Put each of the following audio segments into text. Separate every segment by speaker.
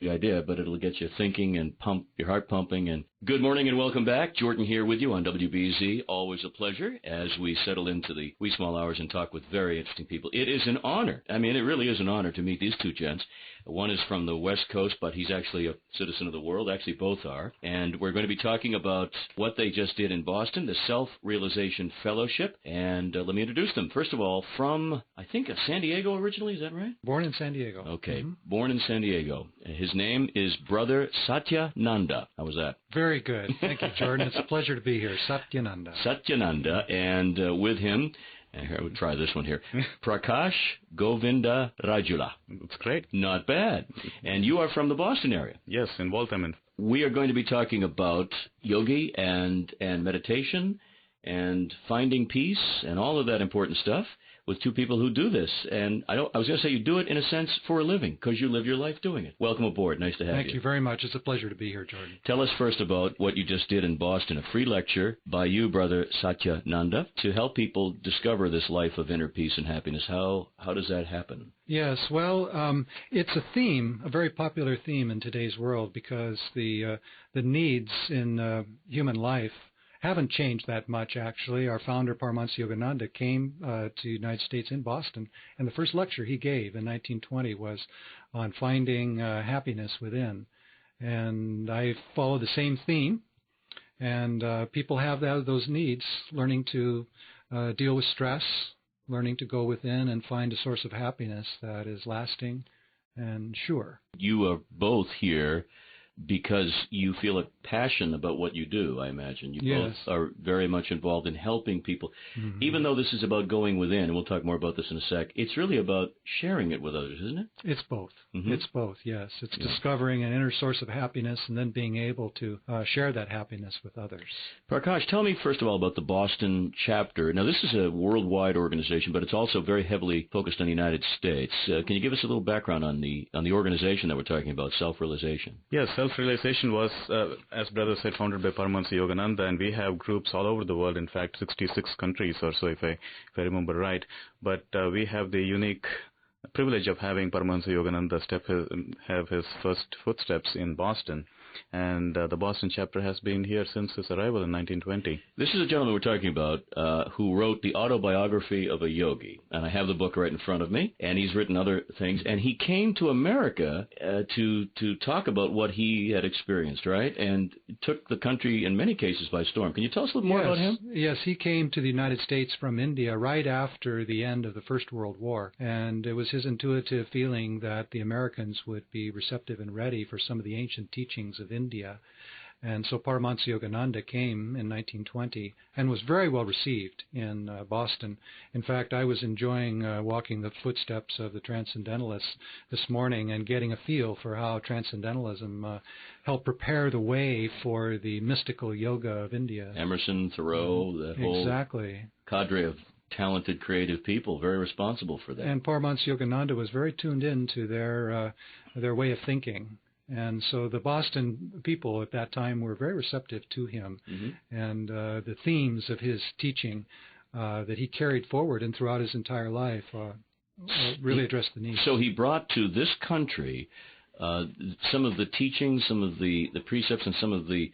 Speaker 1: the idea, but it'll get you thinking and pump your heart pumping. And good morning and welcome back. Jordan here with you on WBZ. Always a pleasure as we settle into the wee small hours and talk with very interesting people. It is an honor. I mean, it really is an honor to meet these two gents. One is from the West Coast, but he's actually a citizen of the world. Actually, both are. And we're going to be talking about what they just did in Boston, the Self-Realization Fellowship. And let me introduce them. First of all, from, I think, San Diego originally. Is that right?
Speaker 2: Born in San Diego.
Speaker 1: Okay. Born in San Diego. His name is Brother Satyananda. How was that?
Speaker 2: Very good. Thank you, Jordan. It's a pleasure to be here. Satyananda.
Speaker 1: Satyananda. And with him, and here, I would try this one here. Prakash Govinda Rajula.
Speaker 3: That's great.
Speaker 1: Not bad. And you are from the Boston area.
Speaker 3: Yes, in Waltham.
Speaker 1: We are going to be talking about yogi and meditation and finding peace and all of that important stuff with two people who do this. And I was going to say you do it, in a sense, for a living because you live your life doing it. Welcome aboard. Nice to have you.
Speaker 2: Thank you very much. It's a pleasure to be here, Jordan.
Speaker 1: Tell us first about what you just did in Boston, a free lecture by you, Brother Satyananda, to help people discover this life of inner peace and happiness. How does that happen?
Speaker 2: Yes, well, it's a theme, a very popular theme in today's world because the needs in human life haven't changed that much, actually. Our founder, Paraphrasing Yogananda, came to the United States in Boston, and the first lecture he gave in 1920 was on finding happiness within. And I follow the same theme, and people have those needs, learning to deal with stress, learning to go within and find a source of happiness that is lasting and sure.
Speaker 1: You are both here because you feel a passion about what you do, I imagine. You both are very much involved in helping people. Even though this is about going within, and we'll talk more about this in a sec, it's really about sharing it with others, isn't it?
Speaker 2: It's both. It's both, yes. It's discovering an inner source of happiness and then being able to share that happiness with others.
Speaker 1: Prakash, tell me first of all about the Boston chapter. Now, this is a worldwide organization, but it's also very heavily focused on the United States. Can you give us a little background on the organization that we're talking about, Self-Realization?
Speaker 3: Yes, Self-Realization was, as Brother said, founded by Paraphrasing Yogananda, and we have groups all over the world, in fact, 66 countries or so, if I remember right. But we have the unique privilege of having Paraphrasing Yogananda have his first footsteps in Boston. And the Boston chapter has been here since his arrival in 1920.
Speaker 1: This is a gentleman we're talking about who wrote the autobiography of a yogi. And I have the book right in front of me, and he's written other things. And he came to America to talk about what he had experienced, right? And took the country, in many cases, by storm. Can you tell us a little more about him?
Speaker 2: Yes, he came to the United States from India right after the end of the First World War. And it was his intuitive feeling that the Americans would be receptive and ready for some of the ancient teachings of India. And so Paraphrasing Yogananda came in 1920 and was very well received in Boston. In fact, I was enjoying walking the footsteps of the Transcendentalists this morning and getting a feel for how Transcendentalism helped prepare the way for the mystical yoga of India.
Speaker 1: Emerson, Thoreau, that whole cadre of talented, creative people, very responsible for that.
Speaker 2: And Paraphrasing Yogananda was very tuned in to their way of thinking. And so the Boston people at that time were very receptive to him. And the themes of his teaching that he carried forward and throughout his entire life really addressed the needs.
Speaker 1: So he brought to this country some of the teachings, some of the precepts, and some of the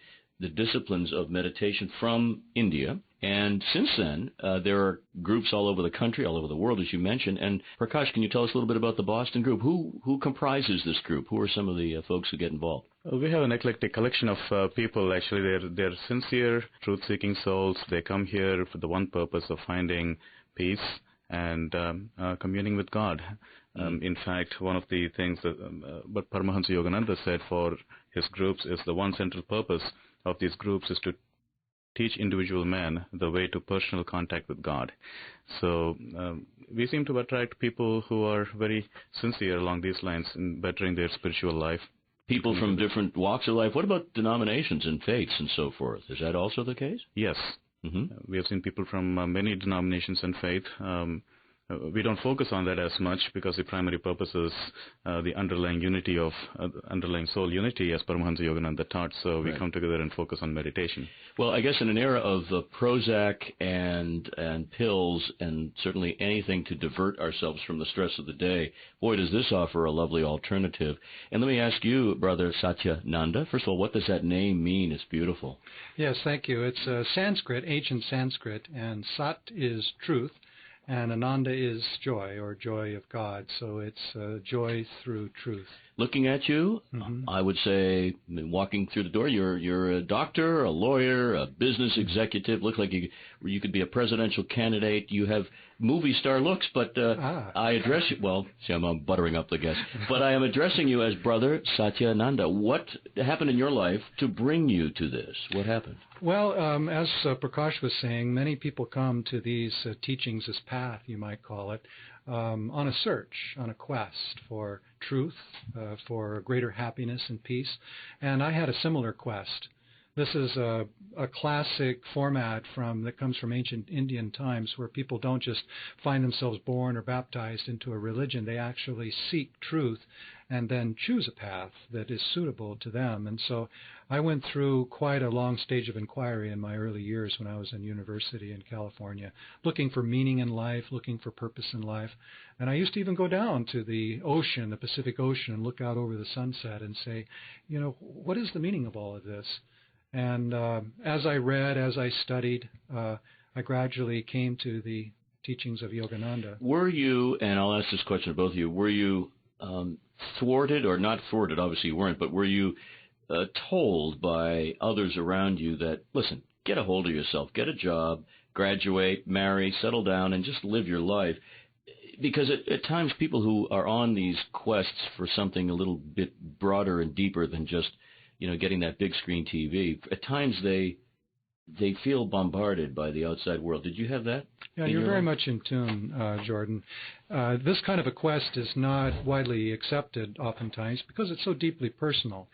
Speaker 1: disciplines of meditation from India. And since then, there are groups all over the country, all over the world, as you mentioned. And Prakash, can you tell us a little bit about the Boston group? Who comprises this group? Who are some of the folks who get involved?
Speaker 3: We have an eclectic collection of people. Actually, they're sincere, truth-seeking souls. They come here for the one purpose of finding peace and communing with God. In fact, one of the things that what Paraphrasing Yogananda said for his groups is the one central purpose of these groups is to teach individual man the way to personal contact with God. So we seem to attract people who are very sincere along these lines in bettering their spiritual life.
Speaker 1: People from different walks of life. What about denominations and faiths and so forth? Is that also the case?
Speaker 3: Yes. We have seen people from many denominations and faith. we don't focus on that as much because the primary purpose is the underlying unity of underlying soul unity, as Paramahansa Yogananda taught. So we come together and focus on meditation.
Speaker 1: Well, I guess in an era of Prozac and pills and certainly anything to divert ourselves from the stress of the day, boy, does this offer a lovely alternative. And let me ask you, Brother Satyananda, first of all, what does that name mean? It's beautiful.
Speaker 2: Yes, thank you. It's Sanskrit, ancient Sanskrit, and Sat is truth, and Ananda is joy, or joy of God. So it's joy through truth.
Speaker 1: Looking at you, I would say, walking through the door, you're a doctor, a lawyer, a business executive. Looks like you could be a presidential candidate. You have movie star looks, but I address you. Well, see, I'm buttering up the guest, but I am addressing you as Brother Satyananda. What happened in your life to bring you to this? What happened?
Speaker 2: Well, as Prakash was saying, many people come to these teachings, this path, you might call it, on a search, on a quest for truth, for greater happiness and peace. And I had a similar quest. This is a classic format that comes from ancient Indian times, where people don't just find themselves born or baptized into a religion. They actually seek truth and then choose a path that is suitable to them. And so I went through quite a long stage of inquiry in my early years when I was in university in California, looking for meaning in life, looking for purpose in life. And I used to even go down to the ocean, the Pacific Ocean, and look out over the sunset and say, what is the meaning of all of this? And as I read, as I studied, I gradually came to the teachings of Yogananda.
Speaker 1: Were you, and I'll ask this question to both of you, were you thwarted, or not thwarted, obviously you weren't, but were you told by others around you that, listen, get a hold of yourself, get a job, graduate, marry, settle down, and just live your life? Because at times people who are on these quests for something a little bit broader and deeper than just getting that big screen TV, at times they feel bombarded by the outside world. Did you have that?
Speaker 2: Yeah, you're very much in tune, Jordan. This kind of a quest is not widely accepted oftentimes because it's so deeply personal.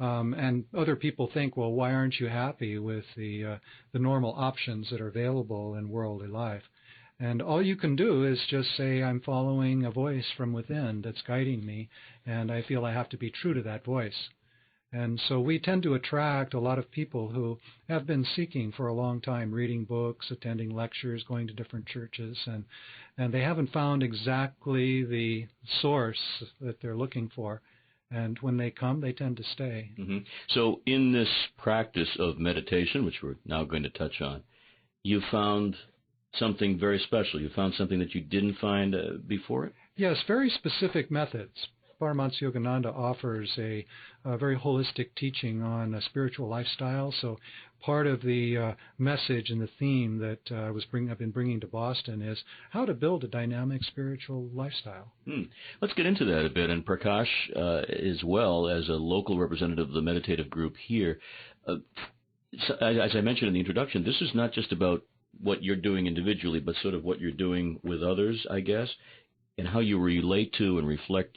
Speaker 2: And other people think, well, why aren't you happy with the normal options that are available in worldly life? And all you can do is just say, I'm following a voice from within that's guiding me, and I feel I have to be true to that voice. And so we tend to attract a lot of people who have been seeking for a long time, reading books, attending lectures, going to different churches, and they haven't found exactly the source that they're looking for. And when they come, they tend to stay.
Speaker 1: Mm-hmm. So in this practice of meditation, which we're now going to touch on, you found something very special. You found something that you didn't find before it?
Speaker 2: Yes, very specific methods. Paramahansa Yogananda offers a very holistic teaching on a spiritual lifestyle. So part of the message and the theme that I've been bringing to Boston is how to build a dynamic spiritual lifestyle.
Speaker 1: Let's get into that a bit. And Prakash, as well as a local representative of the meditative group here, as I mentioned in the introduction, this is not just about what you're doing individually, but sort of what you're doing with others, I guess, and how you relate to and reflect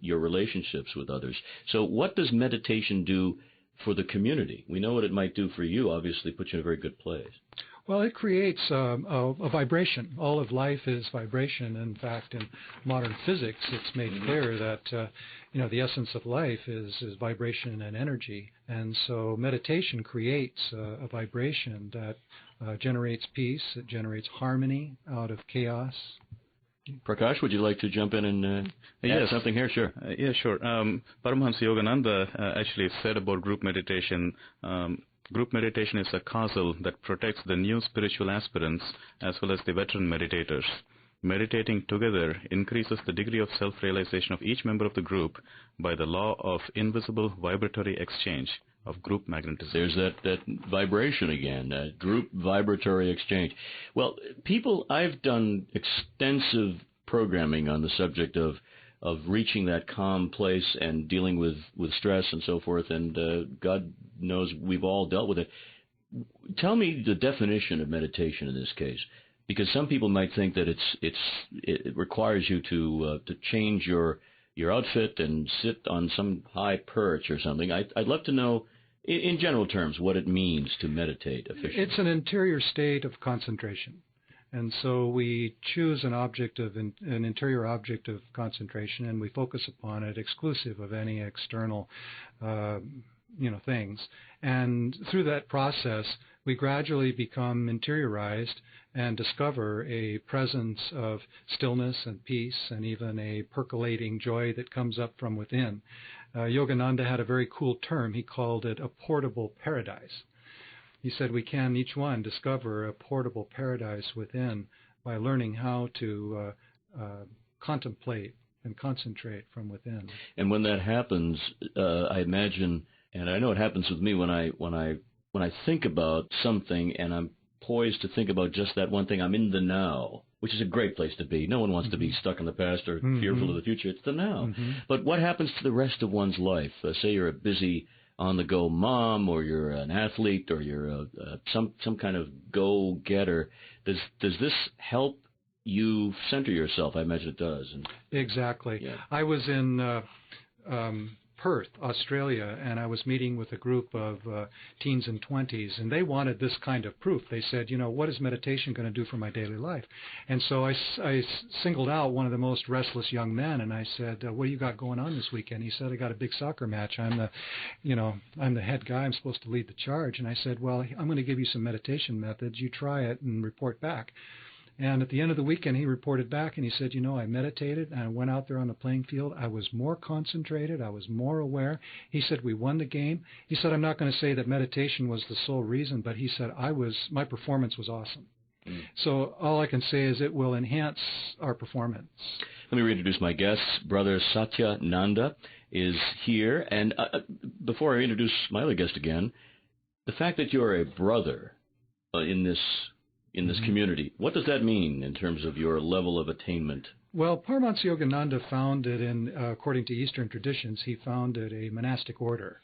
Speaker 1: your relationships with others. So what does meditation do for the community? We know what it might do for you, obviously puts you in a very good place.
Speaker 2: Well, it creates a vibration. All of life is vibration. In fact, in modern physics, it's made clear that the essence of life is vibration and energy. And so meditation creates a vibration that generates peace. It generates harmony out of chaos.
Speaker 3: Prakash, would you like to jump in and add something here? Sure. Yeah, sure. Paramahansa Yogananda actually said about group meditation, group meditation is a castle that protects the new spiritual aspirants as well as the veteran meditators. Meditating together increases the degree of self-realization of each member of the group by the law of invisible vibratory exchange of group magnetism.
Speaker 1: There's that vibration again, that group vibratory exchange. Well, I've done extensive programming on the subject of reaching that calm place and dealing with stress and so forth, and God knows we've all dealt with it. Tell me the definition of meditation in this case, because some people might think that it requires you to change your outfit and sit on some high perch or something. I'd love to know, in general terms, what it means to meditate efficiently.
Speaker 2: It's an interior state of concentration. And so we choose an interior object of concentration, and we focus upon it exclusive of any external things. And through that process, we gradually become interiorized and discover a presence of stillness and peace and even a percolating joy that comes up from within. Yogananda had a very cool term. He called it a portable paradise. He said we can, each one, discover a portable paradise within by learning how to contemplate and concentrate from within.
Speaker 1: And when that happens, I imagine, and I know it happens with me when I think about something and I'm poised to think about just that one thing, I'm in the now, which is a great place to be. No one wants to be stuck in the past or fearful of the future. It's the now. But what happens to the rest of one's life? Say you're a busy on-the-go mom, or you're an athlete, or you're some kind of go-getter. Does this help you center yourself? I imagine it does.
Speaker 2: Exactly.
Speaker 1: Yeah.
Speaker 2: I was in Perth, Australia, and I was meeting with a group of teens and 20s, and they wanted this kind of proof. They said, what is meditation going to do for my daily life? And so I singled out one of the most restless young men, and I said, what do you got going on this weekend? He said, I got a big soccer match. I'm the head guy. I'm supposed to lead the charge. And I said, well, I'm going to give you some meditation methods. You try it and report back. And at the end of the weekend, he reported back, and he said, I meditated, and I went out there on the playing field. I was more concentrated. I was more aware. He said, we won the game. He said, I'm not going to say that meditation was the sole reason, but he said, my performance was awesome. So all I can say is it will enhance our performance.
Speaker 1: Let me reintroduce my guest. Brother Satyananda is here. And before I introduce my other guest again, the fact that you're a brother in this community, what does that mean in terms of your level of attainment?
Speaker 2: Well, Paramahansa Yogananda founded, according to Eastern traditions, he founded a monastic order.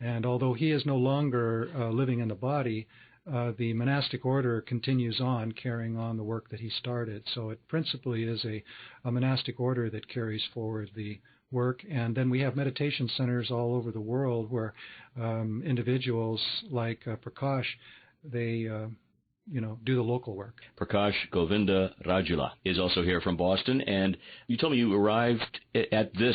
Speaker 2: And although he is no longer living in the body, the monastic order continues on, carrying on the work that he started. So it principally is a monastic order that carries forward the work. And then we have meditation centers all over the world where individuals like Prakash, they do the local work. Prakash
Speaker 1: Govinda Rajula is also here from Boston, and you told me you arrived at the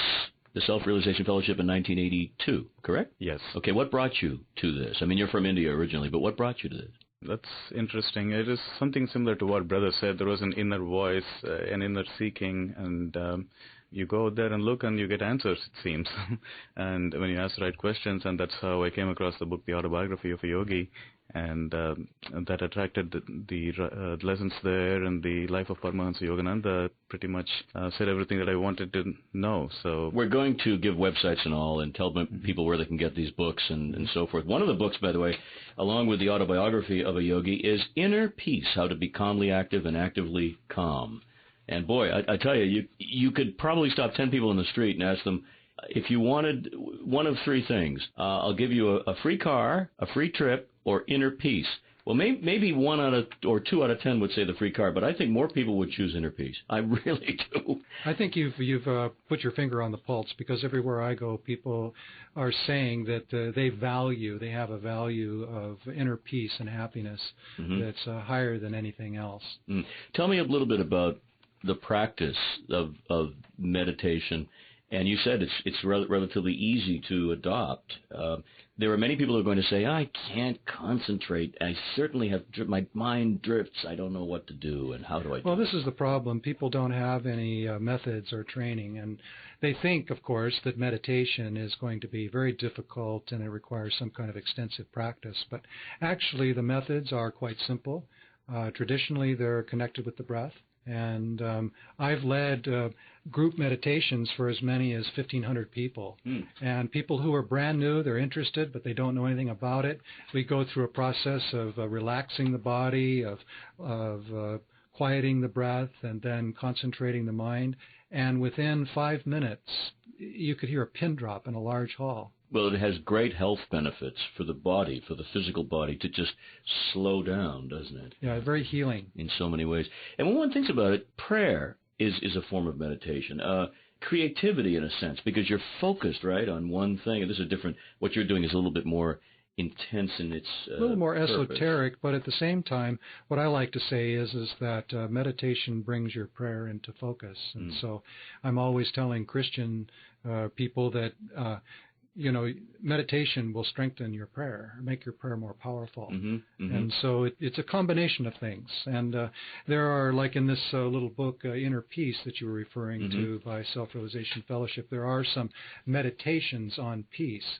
Speaker 1: Self-Realization Fellowship in 1982, correct?
Speaker 3: Yes.
Speaker 1: Okay, what brought you to this? I mean, you're from India originally, but what brought you to this?
Speaker 3: That's interesting. It is something similar to what Brother said. There was an inner voice, an inner seeking, and you go out there and look and you get answers, it seems. And when you ask the right questions, and that's how I came across the book, The Autobiography of a Yogi, and that attracted the lessons there, and the life of Paramahansa Yogananda pretty much said everything that I wanted to know. So
Speaker 1: we're going to give websites and all and tell people where they can get these books and so forth. One of the books, by the way, along with The Autobiography of a Yogi, is Inner Peace, How to Be Calmly Active and Actively Calm. And boy, I tell you, you could probably stop 10 people in the street and ask them, if you wanted one of three things, I'll give you a free car, a free trip, or inner peace. Well, maybe 1 out of or 2 out of 10 would say the free car, but I think more people would choose inner peace. I really do.
Speaker 2: I think you've put your finger on the pulse, because everywhere I go, people are saying that they have a value of inner peace and happiness that's higher than anything else.
Speaker 1: Tell me a little bit about the practice of meditation. And you said it's relatively easy to adopt. There are many people who are going to say, I can't concentrate. I certainly have, my mind drifts. I don't know what to do, and how do I do it?
Speaker 2: Well, this is the problem. People don't have any methods or training, and they think, of course, that meditation is going to be very difficult and it requires some kind of extensive practice. But actually, the methods are quite simple. Traditionally, they're connected with the breath. And I've led group meditations for as many as 1,500 people. And people who are brand new, they're interested, but they don't know anything about it. We go through a process of relaxing the body, of quieting the breath, and then concentrating the mind. And within 5 minutes, you could hear a pin drop in a large hall.
Speaker 1: Well, it has great health benefits for the body, for the physical body, to just slow down, doesn't it?
Speaker 2: Yeah, very healing.
Speaker 1: In so many ways. And when one thinks about it, prayer is a form of meditation. Creativity, in a sense, because you're focused, right, on one thing. And this is different. What you're doing is a little bit more intense in its
Speaker 2: a little more
Speaker 1: purpose.
Speaker 2: esoteric, but at the same time, what I like to say is that meditation brings your prayer into focus. And so I'm always telling Christian people that, meditation will strengthen your prayer, make your prayer more powerful. And so it's a combination of things. And there are, like in this little book, Inner Peace, that you were referring to by Self-Realization Fellowship, there are some meditations on peace.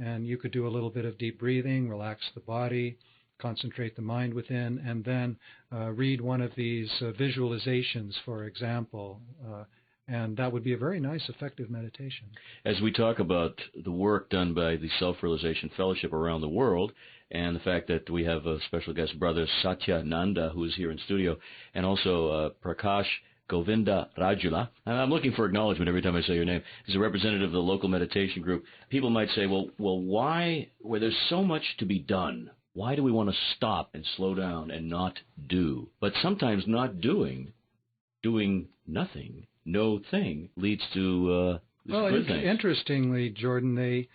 Speaker 2: And you could do a little bit of deep breathing, relax the body, concentrate the mind within, and then read one of these visualizations, for example, and that would be a very nice, effective meditation.
Speaker 1: As we talk about the work done by the Self-Realization Fellowship around the world, and the fact that we have a special guest, Brother Satyananda, who is here in studio, and also Prakash Govinda Rajula, and I'm looking for acknowledgement every time I say your name, as a representative of the local meditation group. People might say, well, why, where there's so much to be done, why do we want to stop and slow down and not do? But sometimes not doing nothing, no thing, leads to good things.
Speaker 2: Interestingly, Jordan, they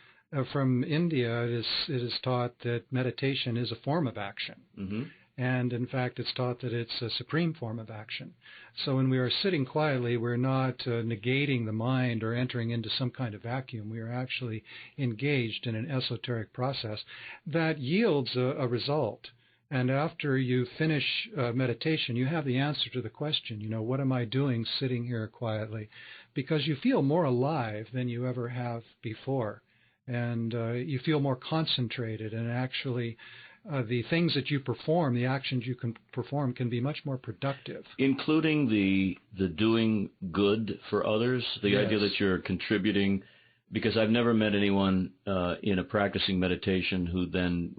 Speaker 2: from India, it is taught that meditation is a form of action. And, in fact, it's taught that it's a supreme form of action. So when we are sitting quietly, we're not negating the mind or entering into some kind of vacuum. We are actually engaged in an esoteric process that yields a result. And after you finish meditation, you have the answer to the question, what am I doing sitting here quietly? Because you feel more alive than you ever have before. And you feel more concentrated, and actually the things that you perform, the actions you can perform, can be much more productive. Including
Speaker 1: the doing good for others, the idea that you're contributing, because I've never met anyone in a practicing meditation who then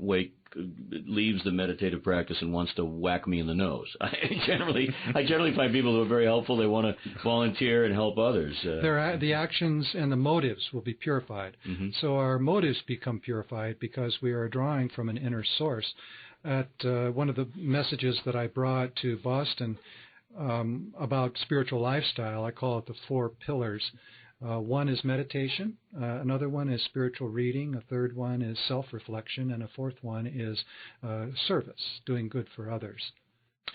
Speaker 1: leaves the meditative practice and wants to whack me in the nose. I generally find people who are very helpful. They want to volunteer and help others.
Speaker 2: The actions and the motives will be purified. So our motives become purified because we are drawing from an inner source. At one of the messages that I brought to Boston about spiritual lifestyle, I call it the 4 pillars. One is meditation, another one is spiritual reading, a third one is self-reflection, and a fourth one is service, doing good for others.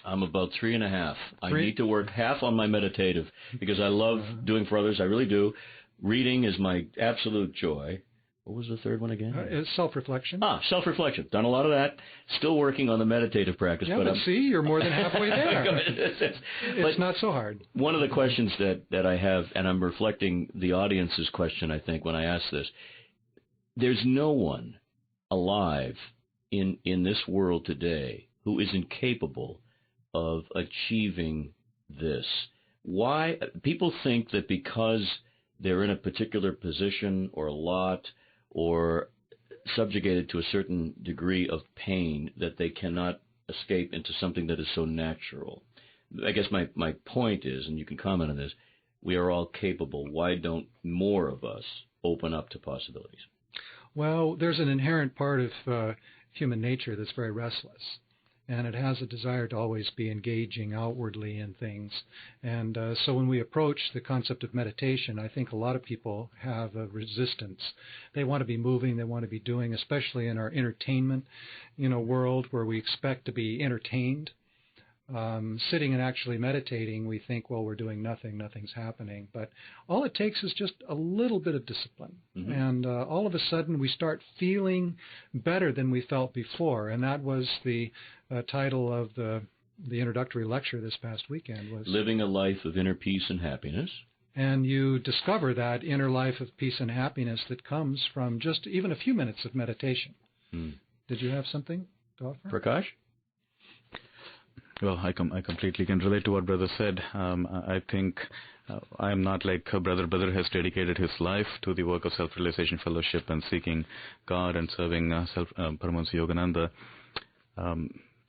Speaker 1: I'm about 3.5. I need to work half on my meditative because I love doing for others. I really do. Reading is my absolute joy. What was the third one again?
Speaker 2: It's self-reflection.
Speaker 1: Self-reflection. Done a lot of that. Still working on the meditative practice.
Speaker 2: Yeah, but see, you're more than halfway there. It's not so hard. One
Speaker 1: of the questions that I have, and I'm reflecting the audience's question, I think, when I ask this, there's no one alive in this world today who is incapable of achieving this. Why? People think that because they're in a particular position or lot or subjugated to a certain degree of pain that they cannot escape into something that is so natural. I guess my point is, and you can comment on this, we are all capable. Why don't more of us open up to possibilities?
Speaker 2: Well, there's an inherent part of human nature that's very restless. And it has a desire to always be engaging outwardly in things. And so when we approach the concept of meditation, I think a lot of people have a resistance. They want to be moving, they want to be doing, especially in our entertainment, world where we expect to be entertained. Sitting and actually meditating, we think, well, we're doing nothing, nothing's happening. But all it takes is just a little bit of discipline. And all of a sudden we start feeling better than we felt before. And that was the title of the introductory lecture this past weekend, was
Speaker 1: Living a Life of Inner Peace and Happiness.
Speaker 2: And you discover that inner life of peace and happiness that comes from just even a few minutes of meditation. Did you have something to offer?
Speaker 1: Prakash?
Speaker 3: Well, I completely can relate to what Brother said. I think I am not like Brother. Brother has dedicated his life to the work of Self-Realization Fellowship and seeking God and serving Paraphrasing Yogananda.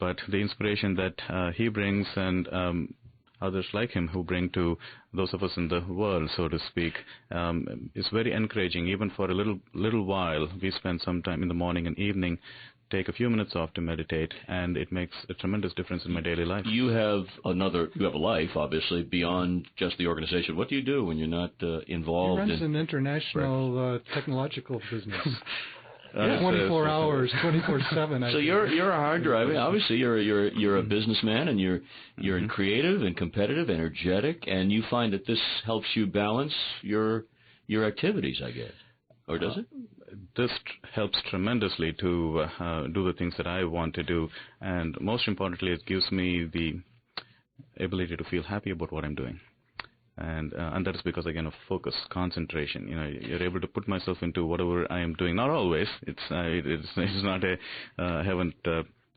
Speaker 3: But the inspiration that he brings and others like him who bring to those of us in the world, so to speak, is very encouraging. Even for a little while, we spend some time in the morning and evening, take a few minutes off to meditate, and it makes a tremendous difference in my daily life.
Speaker 1: You have a life, obviously, beyond just the organization. What do you do when you're not involved?
Speaker 2: He runs an international technological business. 24 hours, 24/7.
Speaker 1: So you're a hard driver. Obviously, you're a businessman, and you're creative and competitive, energetic, and you find that this helps you balance your activities, I guess. Or does it?
Speaker 3: This helps tremendously to do the things that I want to do, and most importantly, it gives me the ability to feel happy about what I'm doing. And that is because, again, of focus, concentration. You're able to put myself into whatever I am doing. Not always. It's not I haven't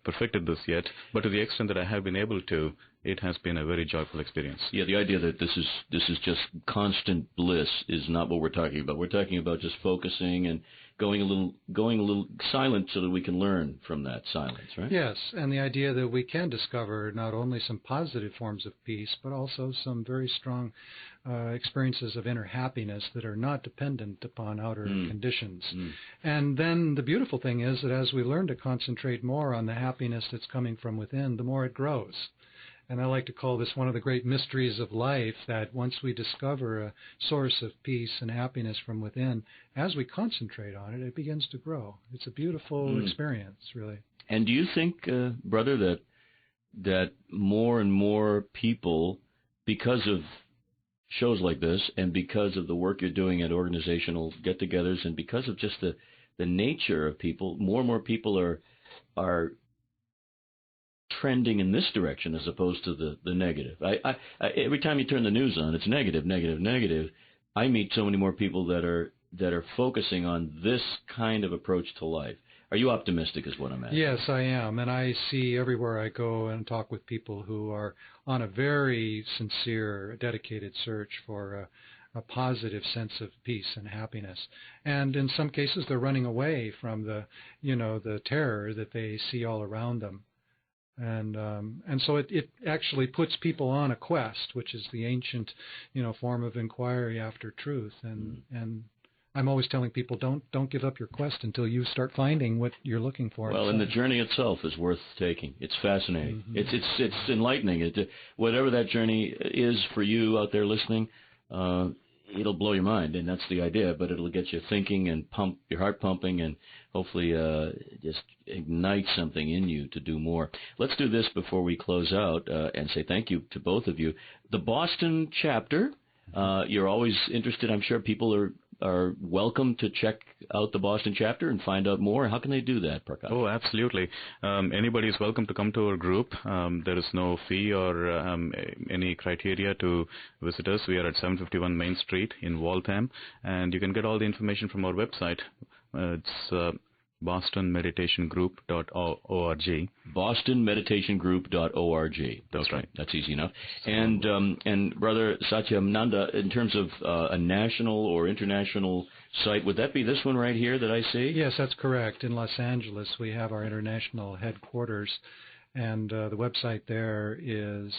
Speaker 3: perfected this yet, but to the extent that I have been able to, it has been a very joyful experience.
Speaker 1: Yeah, the idea that this is just constant bliss is not what we're talking about. We're talking about just focusing and going a little silent so that we can learn from that silence, right?
Speaker 2: Yes, and the idea that we can discover not only some positive forms of peace, but also some very strong experiences of inner happiness that are not dependent upon outer conditions. And then the beautiful thing is that as we learn to concentrate more on the happiness that's coming from within, the more it grows. And I like to call this one of the great mysteries of life, that once we discover a source of peace and happiness from within, as we concentrate on it, it begins to grow. It's a beautiful experience, really.
Speaker 1: And do you think, brother, that more and more people, because of shows like this and because of the work you're doing at organizational get-togethers and because of just the nature of people, more and more people are trending in this direction as opposed to the negative. I every time you turn the news on, it's negative, negative, negative. I meet so many more people that are focusing on this kind of approach to life. Are you optimistic is what I'm asking?
Speaker 2: Yes, I am. And I see everywhere I go and talk with people who are on a very sincere, dedicated search for a positive sense of peace and happiness. And in some cases, they're running away from the terror that they see all around them. And so it actually puts people on a quest, which is the ancient, form of inquiry after truth. And I'm always telling people, don't give up your quest until you start finding what you're looking for.
Speaker 1: Well, and the journey itself is worth taking. It's fascinating. It's enlightening. Whatever that journey is for you out there listening, it'll blow your mind, and that's the idea. But it'll get you thinking and pump your heart pumping, and hopefully just ignite something in you to do more. Let's do this before we close out and say thank you to both of you. The Boston chapter, you're always interested. I'm sure people are welcome to check out the Boston chapter and find out more. How can they do that, Prakash?
Speaker 3: Oh, absolutely. Anybody is welcome to come to our group. There is no fee or any criteria to visit us. We are at 751 Main Street in Waltham, and you can get all the information from our website. It's bostonmeditationgroup.org.
Speaker 1: bostonmeditationgroup.org.
Speaker 3: That's right.
Speaker 1: That's easy enough. And Brother Satyananda, in terms of a national or international site, would that be this one right here that I see?
Speaker 2: Yes, that's correct. In Los Angeles, we have our international headquarters, and the website there is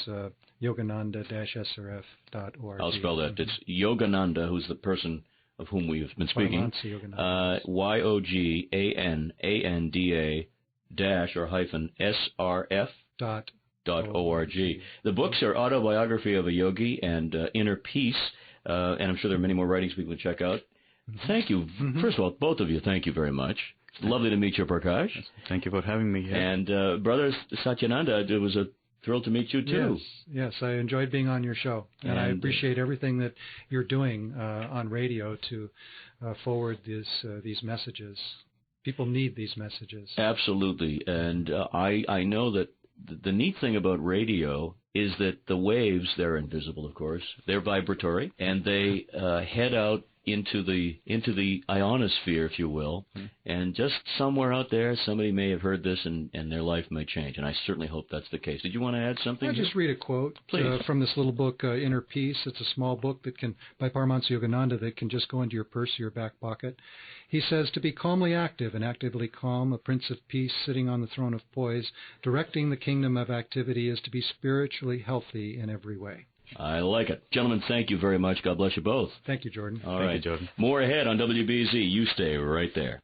Speaker 2: Yogananda-SRF.org.
Speaker 1: I'll spell that. It's Yogananda, who's the person of whom we've been speaking, Yogananda-SRF.org. The books are Autobiography of a Yogi and Inner Peace, and I'm sure there are many more writings people can check out. Thank you. First of all, both of you, thank you very much. It's lovely to meet you, Prakash.
Speaker 3: Thank you for having me here.
Speaker 1: And Brother Satyananda, it was a thrill to meet you, too.
Speaker 2: Yes, I enjoyed being on your show, and I appreciate everything that you're doing on radio to forward these messages. People need these messages.
Speaker 1: Absolutely, and I know that the neat thing about radio is that the waves, they're invisible, of course, they're vibratory, and they head out into the ionosphere, if you will, and just somewhere out there, somebody may have heard this, and their life may change, and I certainly hope that's the case. Did you want to add something?
Speaker 2: I'll just read a quote from this little book, Inner Peace. It's a small book by Paraphrasing Yogananda that can just go into your purse or your back pocket. He says, to be calmly active and actively calm, a Prince of Peace sitting on the throne of poise, directing the kingdom of activity is to be spiritually healthy in every way.
Speaker 1: I like it. Gentlemen, thank you very much. God bless you both.
Speaker 2: Thank you, Jordan.
Speaker 1: All
Speaker 3: Thank
Speaker 1: right.
Speaker 3: you, Jordan.
Speaker 1: More ahead on WBZ. You stay right there.